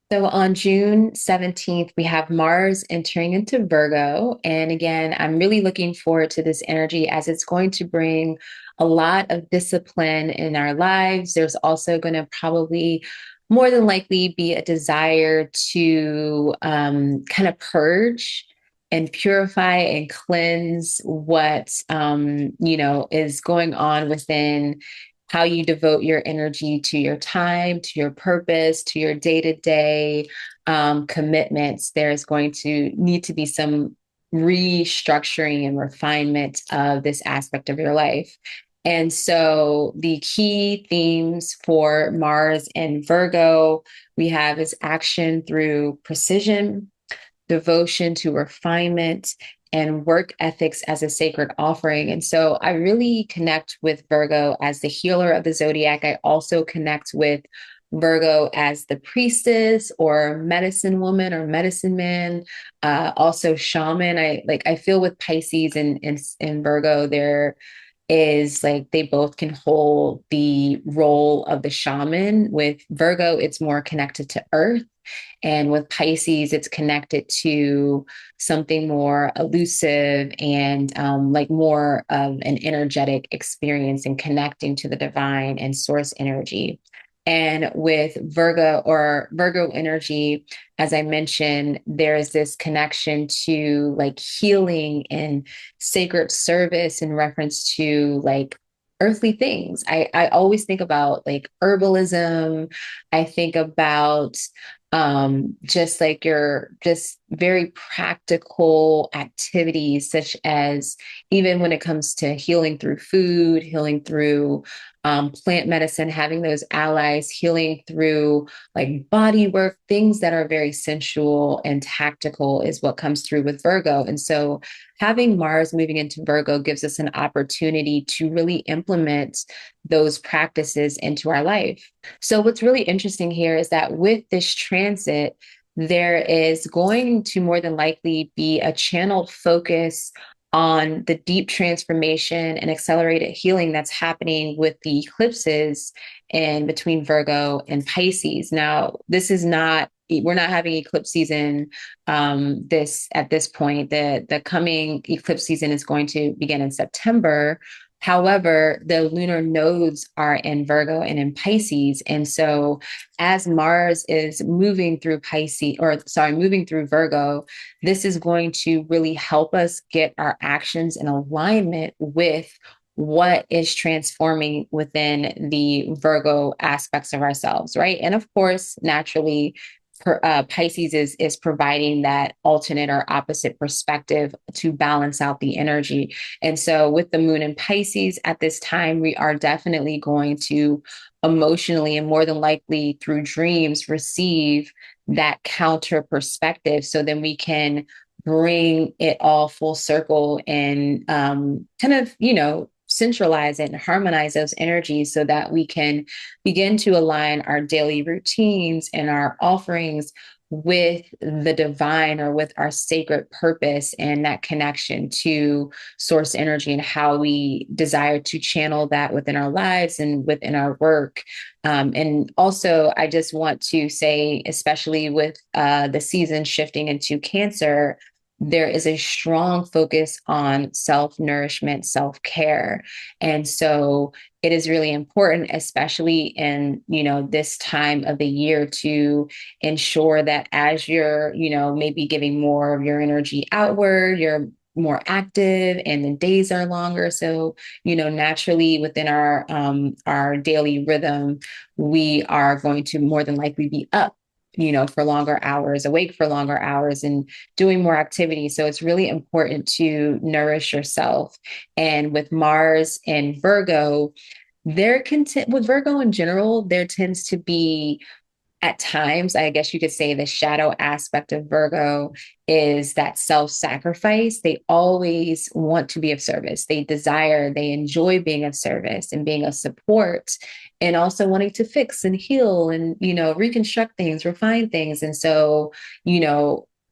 So on June 17th, we have Mars entering into Virgo. And again, I'm really looking forward to this energy as it's going to bring a lot of discipline in our lives. There's also going to probably more than likely be a desire to kind of purge and purify and cleanse what is going on within how you devote your energy to your time, to your purpose, to your day to day commitments. There's going to need to be some restructuring and refinement of this aspect of your life. And so the key themes for Mars and Virgo we have is action through precision, devotion to refinement, and work ethics as a sacred offering. And so I really connect with Virgo as the healer of the zodiac. I also connect with Virgo as the priestess or medicine woman or medicine man, also shaman. I feel with Pisces and Virgo, there is like they both can hold the role of the shaman. With Virgo, it's more connected to earth. And with Pisces, it's connected to something more elusive and like more of an energetic experience and connecting to the divine and source energy. And with Virgo energy, as I mentioned, there's this connection to like healing and sacred service in reference to like earthly things. I always think about like herbalism. I think about just like your just very practical activities, such as even when it comes to healing through food, healing through plant medicine, having those allies, healing through like body work, things that are very sensual and tactical is what comes through with Virgo. And so having Mars moving into Virgo gives us an opportunity to really implement those practices into our life. So, what's really interesting here is that with this transit, there is going to more than likely be a channeled focus on the deep transformation and accelerated healing that's happening with the eclipses in between Virgo and Pisces. Now, this is not we're not having eclipse season this at this point. The coming eclipse season is going to begin in September. However, the lunar nodes are in Virgo and in Pisces. And so as Mars is moving through moving through Virgo, this is going to really help us get our actions in alignment with what is transforming within the Virgo aspects of ourselves, right? And of course, naturally, Pisces is providing that alternate or opposite perspective to balance out the energy. And so, with the moon in Pisces at this time, we are definitely going to emotionally and more than likely through dreams receive that counter perspective. So then we can bring it all full circle and kind of, centralize it and harmonize those energies so that we can begin to align our daily routines and our offerings with the divine or with our sacred purpose and that connection to source energy and how we desire to channel that within our lives and within our work. And also, I just want to say, especially with the season shifting into Cancer, there is a strong focus on self nourishment, self care. And so it is really important, especially in, this time of the year to ensure that as you're, maybe giving more of your energy outward, you're more active and the days are longer. So, naturally within our daily rhythm, we are going to more than likely be up for longer hours, awake for longer hours, and doing more activity. So it's really important to nourish yourself. And with Mars and Virgo, with Virgo in general, there tends to be at times, I guess you could say the shadow aspect of Virgo is that self sacrifice. They always want to be of service. They enjoy being of service and being of support and also wanting to fix and heal and, reconstruct things, refine things. And so,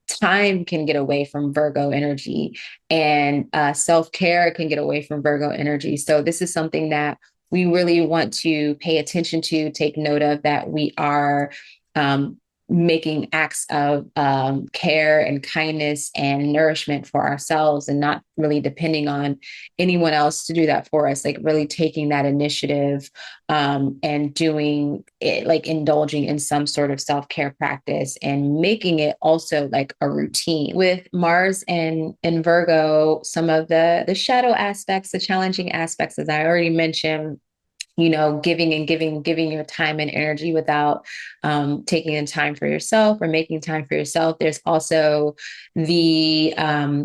time can get away from Virgo energy and self care can get away from Virgo energy. So, this is something that we really want to pay attention to, take note of that we are making acts of care and kindness and nourishment for ourselves, and not really depending on anyone else to do that for us, like really taking that initiative and doing it, like indulging in some sort of self-care practice and making it also like a routine. With Mars and Virgo, some of the shadow aspects, the challenging aspects, as I already mentioned, giving and giving your time and energy without taking in time for yourself or making time for yourself. There's also the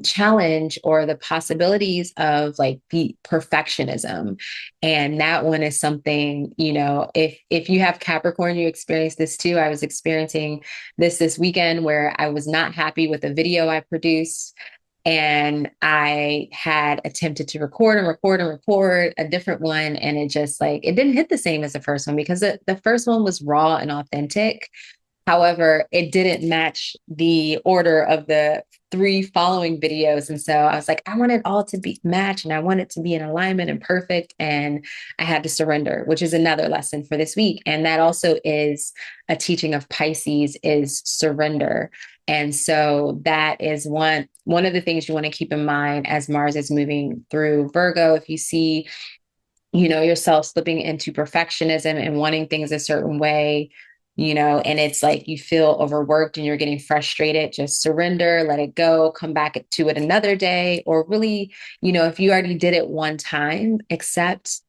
challenge or the possibilities of like the perfectionism. And that one is something, if you have Capricorn, you experience this too. I was experiencing this weekend where I was not happy with a video I produced, and I had attempted to record a different one. And it just like, it didn't hit the same as the first one, because the first one was raw and authentic. However, it didn't match the order of the three following videos. And so I was like, I want it all to be matched, and I want it to be in alignment and perfect. And I had to surrender, which is another lesson for this week. And that also is a teaching of Pisces, is surrender. And so that is one of the things you want to keep in mind as Mars is moving through Virgo. If you see, yourself slipping into perfectionism and wanting things a certain way, and it's like you feel overworked and you're getting frustrated, just surrender, let it go, come back to it another day. Or really, if you already did it one time, accept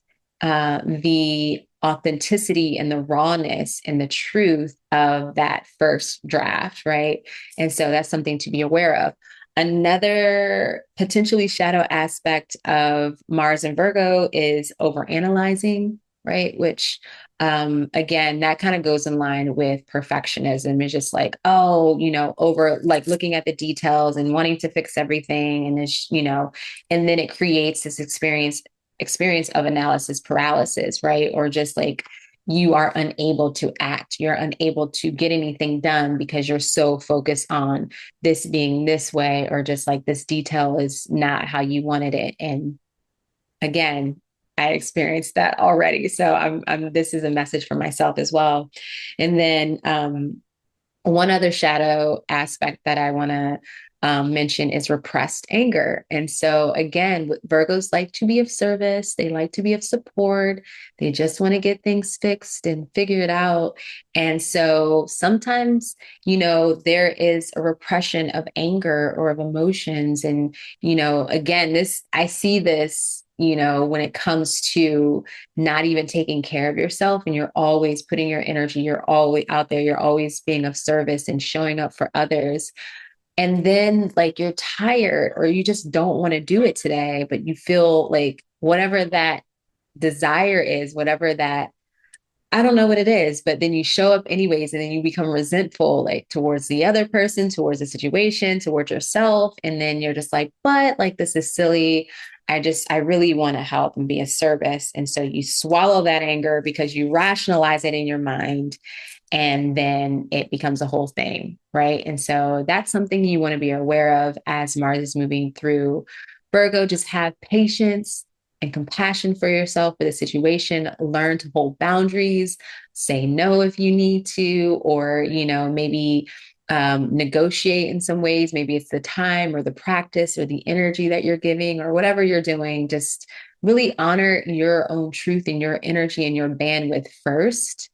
the authenticity and the rawness and the truth of that first draft, right? And so that's something to be aware of. Another potentially shadow aspect of Mars and Virgo is overanalyzing, right? Which, again, that kind of goes in line with perfectionism. It's just like, oh, over like looking at the details and wanting to fix everything. And this, and then it creates this experience of analysis paralysis, right? Or just like you are unable to act, you're unable to get anything done because you're so focused on this being this way, or just like this detail is not how you wanted it. And again, I experienced that already. So this is a message for myself as well. And then one other shadow aspect that I want to mention is repressed anger. And so, again, Virgos like to be of service, they like to be of support, they just want to get things fixed and figure it out. And so, sometimes, there is a repression of anger or of emotions. And, again, I see this. When it comes to not even taking care of yourself, and you're always putting your energy, you're always out there, you're always being of service and showing up for others. And then like you're tired or you just don't want to do it today, but you feel like whatever that desire is, whatever that, I don't know what it is, but then you show up anyways, and then you become resentful, like towards the other person, towards the situation, towards yourself. And then you're just like, but like, this is silly. I really want to help and be a service. And so you swallow that anger because you rationalize it in your mind, and then it becomes a whole thing, right? And so that's something you want to be aware of as Mars is moving through Virgo. Just have patience and compassion for yourself, for the situation. Learn to hold boundaries, say no if you need to, or, maybe negotiate in some ways. Maybe it's the time or the practice or the energy that you're giving or whatever you're doing. Just really honor your own truth and your energy and your bandwidth first.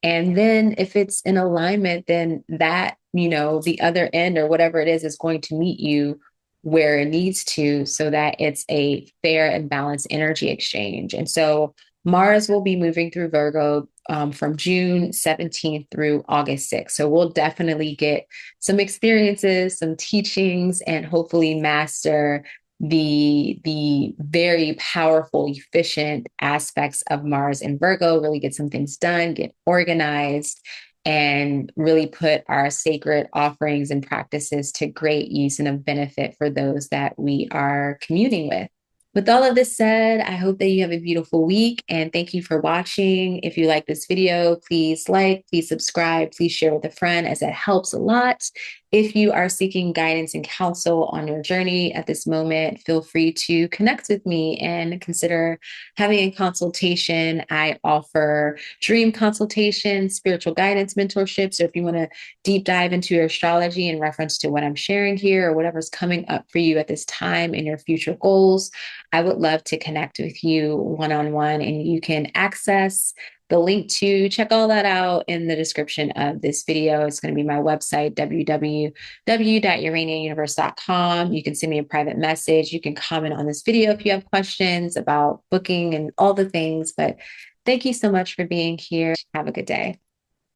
And then if it's in alignment, then that, the other end or whatever it is going to meet you where it needs to, so that it's a fair and balanced energy exchange. And so Mars will be moving through Virgo from June 17th through August 6th. So we'll definitely get some experiences, some teachings, and hopefully master the very powerful, efficient aspects of Mars and Virgo, really get some things done, get organized, and really put our sacred offerings and practices to great use and of benefit for those that we are communing with. With all of this said, I hope that you have a beautiful week, and thank you for watching. If you like this video, please like, please subscribe, please share with a friend, as it helps a lot. If you are seeking guidance and counsel on your journey at this moment, feel free to connect with me and consider having a consultation. I offer dream consultations, spiritual guidance mentorships, or if you want to deep dive into your astrology in reference to what I'm sharing here or whatever's coming up for you at this time in your future goals, I would love to connect with you one on one, and you can access the link to check all that out in the description of this video. It's going to be my website, www.uraniauniverse.com. You can send me a private message. You can comment on this video if you have questions about booking and all the things. But thank you so much for being here. Have a good day.